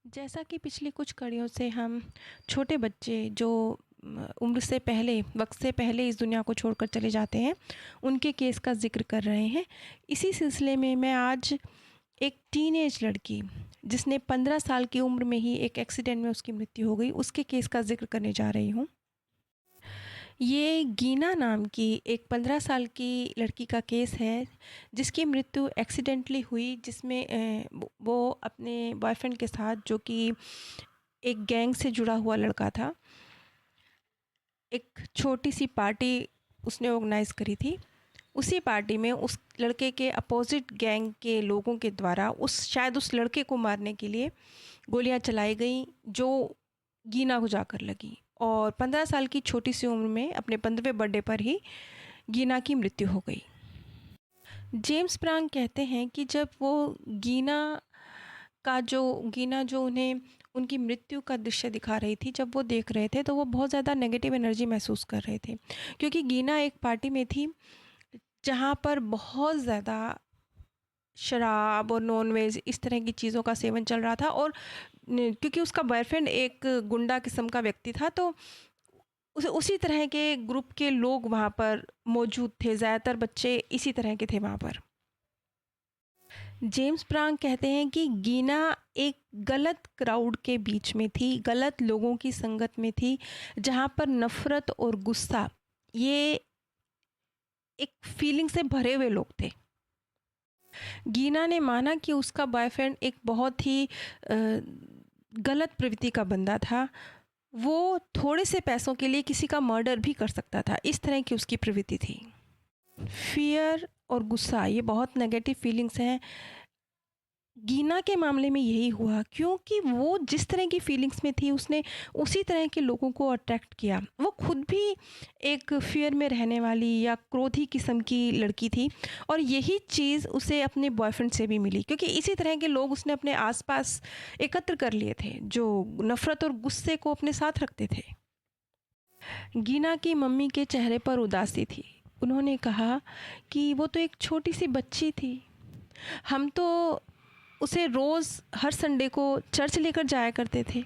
जैसा कि पिछली कुछ कड़ियों से हम छोटे बच्चे जो उम्र से पहले वक्त से पहले इस दुनिया को छोड़कर चले जाते हैं, उनके केस का ज़िक्र कर रहे हैं। इसी सिलसिले में मैं आज एक टीनेज लड़की जिसने 15 साल की उम्र में ही एक एक्सीडेंट में उसकी मृत्यु हो गई, उसके केस का ज़िक्र करने जा रही हूँ। ये गीना नाम की एक 15 साल की लड़की का केस है, जिसकी मृत्यु एक्सीडेंटली हुई, जिसमें वो अपने बॉयफ्रेंड के साथ, जो कि एक गैंग से जुड़ा हुआ लड़का था, एक छोटी सी पार्टी उसने ऑर्गेनाइज़ करी थी। उसी पार्टी में उस लड़के के अपोजिट गैंग के लोगों के द्वारा शायद उस लड़के को मारने के लिए गोलियां चलाई गई, जो गीना को जाकर लगी। और 15 साल की छोटी सी उम्र में अपने 15वें बर्थडे पर ही गीना की मृत्यु हो गई। जेम्स प्रांग कहते हैं कि जब वो गीना गीना जो उन्हें उनकी मृत्यु का दृश्य दिखा रही थी, जब वो देख रहे थे तो वो बहुत ज़्यादा नेगेटिव एनर्जी महसूस कर रहे थे, क्योंकि गीना एक पार्टी में थी जहाँ पर बहुत ज़्यादा शराब और नॉनवेज इस तरह की चीज़ों का सेवन चल रहा था। और क्योंकि उसका बॉयफ्रेंड एक गुंडा किस्म का व्यक्ति था, तो उसी तरह के ग्रुप के लोग वहाँ पर मौजूद थे। ज़्यादातर बच्चे इसी तरह के थे वहाँ पर। जेम्स प्रांग कहते हैं कि गीना एक गलत क्राउड के बीच में थी, गलत लोगों की संगत में थी, जहाँ पर नफ़रत और गुस्सा, ये एक फीलिंग से भरे हुए लोग थे। गीना ने माना कि उसका बॉयफ्रेंड एक बहुत ही गलत प्रवृत्ति का बंदा था। वो थोड़े से पैसों के लिए किसी का मर्डर भी कर सकता था, इस तरह की उसकी प्रवृत्ति थी। फियर और गुस्सा, ये बहुत नेगेटिव फीलिंग्स हैं। गीना के मामले में यही हुआ, क्योंकि वो जिस तरह की फीलिंग्स में थी, उसने उसी तरह के लोगों को अट्रैक्ट किया। वो खुद भी एक फियर में रहने वाली या क्रोधी किस्म की लड़की थी, और यही चीज़ उसे अपने बॉयफ्रेंड से भी मिली, क्योंकि इसी तरह के लोग उसने अपने आसपास एकत्र कर लिए थे, जो नफ़रत और गुस्से को अपने साथ रखते थे। गीना की मम्मी के चेहरे पर उदासी थी। उन्होंने कहा कि वो तो एक छोटी सी बच्ची थी, हम तो उसे रोज़ हर संडे को चर्च लेकर जाया करते थे।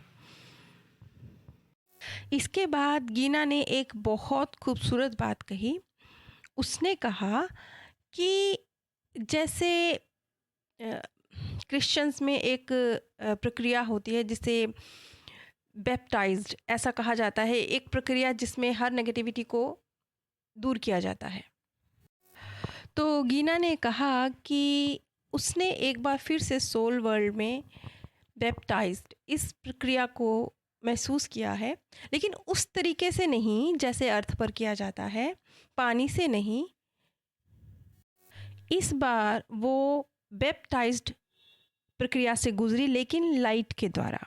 इसके बाद गीना ने एक बहुत खूबसूरत बात कही। उसने कहा कि जैसे क्रिश्चियंस में एक प्रक्रिया होती है जिसे बैप्टाइज्ड ऐसा कहा जाता है, एक प्रक्रिया जिसमें हर नेगेटिविटी को दूर किया जाता है। तो गीना ने कहा कि उसने एक बार फिर से सोल वर्ल्ड में बैप्टाइज्ड इस प्रक्रिया को महसूस किया है, लेकिन उस तरीके से नहीं जैसे अर्थ पर किया जाता है, पानी से नहीं। इस बार वो बैप्टाइज्ड प्रक्रिया से गुजरी, लेकिन लाइट के द्वारा।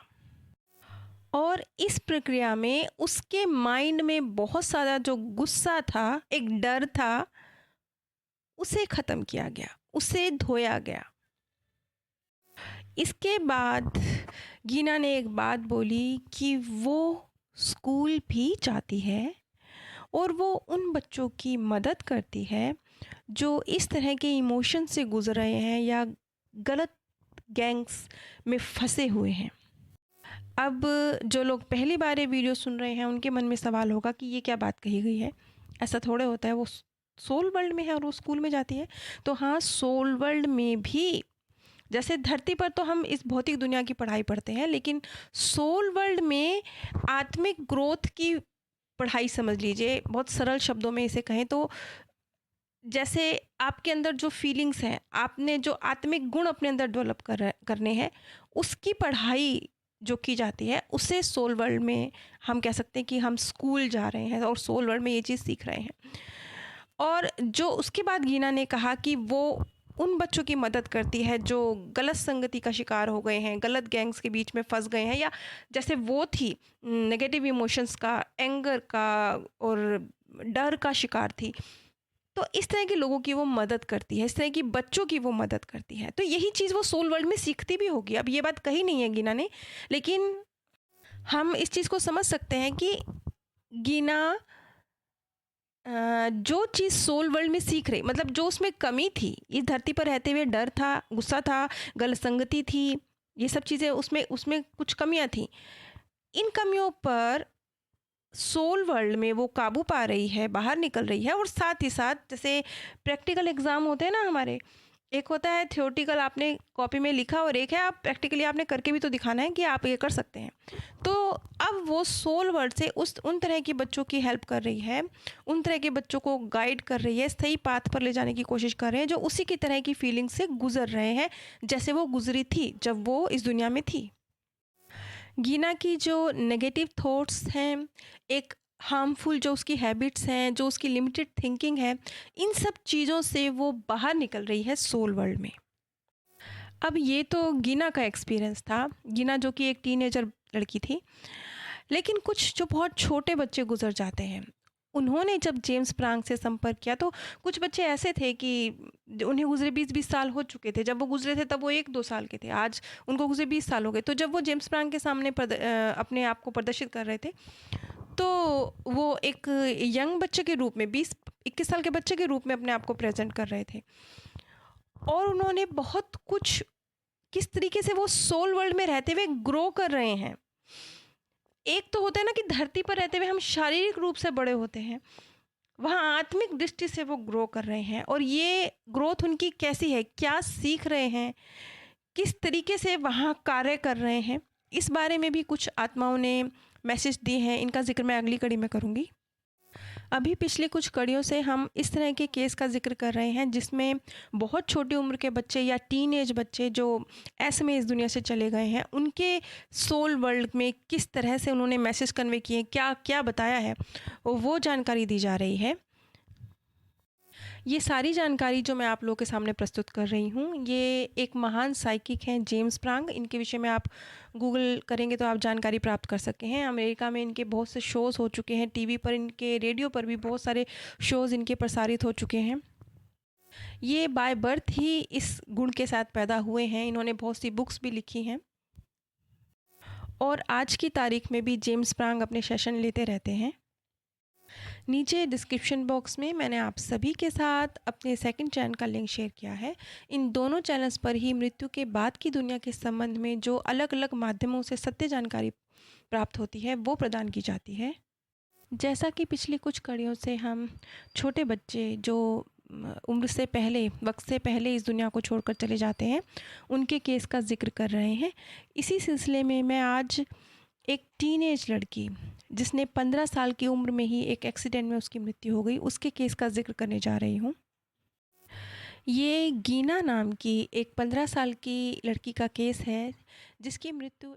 और इस प्रक्रिया में उसके माइंड में बहुत सारा जो गुस्सा था, एक डर था, उसे ख़त्म किया गया, उसे धोया गया। इसके बाद गीना ने एक बात बोली कि वो स्कूल भी जाती है और वो उन बच्चों की मदद करती है जो इस तरह के इमोशन से गुजर रहे हैं या गलत गैंग्स में फंसे हुए हैं। अब जो लोग पहली बार ये वीडियो सुन रहे हैं, उनके मन में सवाल होगा कि ये क्या बात कही गई है, ऐसा थोड़े होता है, वो सोल वर्ल्ड में है और वो स्कूल में जाती है। तो हाँ, सोल वर्ल्ड में भी, जैसे धरती पर तो हम इस भौतिक दुनिया की पढ़ाई पढ़ते हैं, लेकिन सोल वर्ल्ड में आत्मिक ग्रोथ की पढ़ाई समझ लीजिए। बहुत सरल शब्दों में इसे कहें तो जैसे आपके अंदर जो फीलिंग्स हैं, आपने जो आत्मिक गुण अपने अंदर डेवलप करने हैं, उसकी पढ़ाई जो की जाती है, उसे सोल वर्ल्ड में हम कह सकते हैं कि हम स्कूल जा रहे हैं और सोल वर्ल्ड में ये चीज़ सीख रहे हैं। और जो उसके बाद गीना ने कहा कि वो उन बच्चों की मदद करती है जो गलत संगति का शिकार हो गए हैं, गलत गैंग्स के बीच में फंस गए हैं, या जैसे वो थी नेगेटिव इमोशंस का, एंगर का और डर का शिकार थी। तो इस तरह के लोगों की वो मदद करती है, इस तरह की बच्चों की वो मदद करती है। तो यही चीज़ वो सोल वर्ल्ड में सीखती भी होगी। अब ये बात कही नहीं है गीना ने, लेकिन हम इस चीज़ को समझ सकते हैं कि गीना जो चीज़ सोल वर्ल्ड में सीख रही, मतलब जो उसमें कमी थी, इस धरती पर रहते हुए डर था, गुस्सा था, गलत संगति थी, ये सब चीज़ें उसमें उसमें कुछ कमियाँ थी। इन कमियों पर सोल वर्ल्ड में वो काबू पा रही है, बाहर निकल रही है और साथ ही साथ जैसे प्रैक्टिकल एग्ज़ाम होते हैं ना हमारे, एक होता है थ्योरेटिकल आपने कॉपी में लिखा और एक है आप प्रैक्टिकली आपने करके भी तो दिखाना है कि आप ये कर सकते हैं। तो अब वो सोल वर्ल्ड से उस उन तरह के बच्चों की हेल्प कर रही है, उन तरह के बच्चों को गाइड कर रही है, सही पाथ पर ले जाने की कोशिश कर रहे हैं, जो उसी की तरह की फीलिंग से गुज़र रहे हैं, जैसे वो गुज़री थी जब वो इस दुनिया में थी। गीना की जो नेगेटिव थॉट्स हैं, एक हार्मफुल जो उसकी हैबिट्स हैं, जो उसकी लिमिटेड थिंकिंग है, इन सब चीज़ों से वो बाहर निकल रही है सोल वर्ल्ड में। अब ये तो गीना का एक्सपीरियंस था, गीना जो कि एक टीनेजर लड़की थी। लेकिन कुछ जो बहुत छोटे बच्चे गुज़र जाते हैं, उन्होंने जब जेम्स प्रांग से संपर्क किया तो कुछ बच्चे ऐसे थे कि उन्हें गुज़रे 20-20 साल हो चुके थे। जब वो गुज़रे थे तब वो 1-2 साल के थे, आज उनको गुज़रे 20 साल हो गए। तो जब वो जेम्स प्रांग के सामने अपने आप को प्रदर्शित कर रहे थे, तो वो एक यंग बच्चे के रूप में 20-21 साल के बच्चे के रूप में अपने आप को प्रेज़ेंट कर रहे थे। और उन्होंने बहुत कुछ किस तरीके से वो सोल वर्ल्ड में रहते हुए ग्रो कर रहे हैं। एक तो होता है ना कि धरती पर रहते हुए हम शारीरिक रूप से बड़े होते हैं, वहाँ आत्मिक दृष्टि से वो ग्रो कर रहे हैं और ये ग्रोथ उनकी कैसी है, क्या सीख रहे हैं, किस तरीके से वहाँ कार्य कर रहे हैं, इस बारे में भी कुछ आत्माओं ने मैसेज दिए हैं। इनका ज़िक्र मैं अगली कड़ी में करूँगी। अभी पिछले कुछ कड़ियों से हम इस तरह के केस का ज़िक्र कर रहे हैं जिसमें बहुत छोटी उम्र के बच्चे या टीनेज बच्चे जो ऐसे में इस दुनिया से चले गए हैं, उनके सोल वर्ल्ड में किस तरह से उन्होंने मैसेज कन्वे किए, क्या क्या बताया है, वो जानकारी दी जा रही है। ये सारी जानकारी जो मैं आप लोगों के सामने प्रस्तुत कर रही हूँ, ये एक महान साइकिक हैं जेम्स प्रांग। इनके विषय में आप गूगल करेंगे तो आप जानकारी प्राप्त कर सकते हैं। अमेरिका में इनके बहुत से शोज़ हो चुके हैं, टीवी पर, इनके रेडियो पर भी बहुत सारे शोज़ इनके प्रसारित हो चुके हैं। ये बाय बर्थ ही इस गुण के साथ पैदा हुए हैं। इन्होंने बहुत सी बुक्स भी लिखी हैं और आज की तारीख में भी जेम्स प्रांग अपने सेशन लेते रहते हैं। नीचे डिस्क्रिप्शन बॉक्स में मैंने आप सभी के साथ अपने सेकंड चैनल का लिंक शेयर किया है। इन दोनों चैनल्स पर ही मृत्यु के बाद की दुनिया के संबंध में जो अलग-अलग माध्यमों से सत्य जानकारी प्राप्त होती है, वो प्रदान की जाती है। जैसा कि पिछली कुछ कड़ियों से हम छोटे बच्चे जो उम्र से पहले, वक्त से पहले इस दुनिया को छोड़कर चले जाते हैं, उनके केस का ज़िक्र कर रहे हैं। इसी सिलसिले में मैं आज एक टीनेज लड़की जिसने 15 साल की उम्र में ही एक एक्सीडेंट में उसकी मृत्यु हो गई, उसके केस का ज़िक्र करने जा रही हूँ। ये गीना नाम की एक 15 साल की लड़की का केस है जिसकी मृत्यु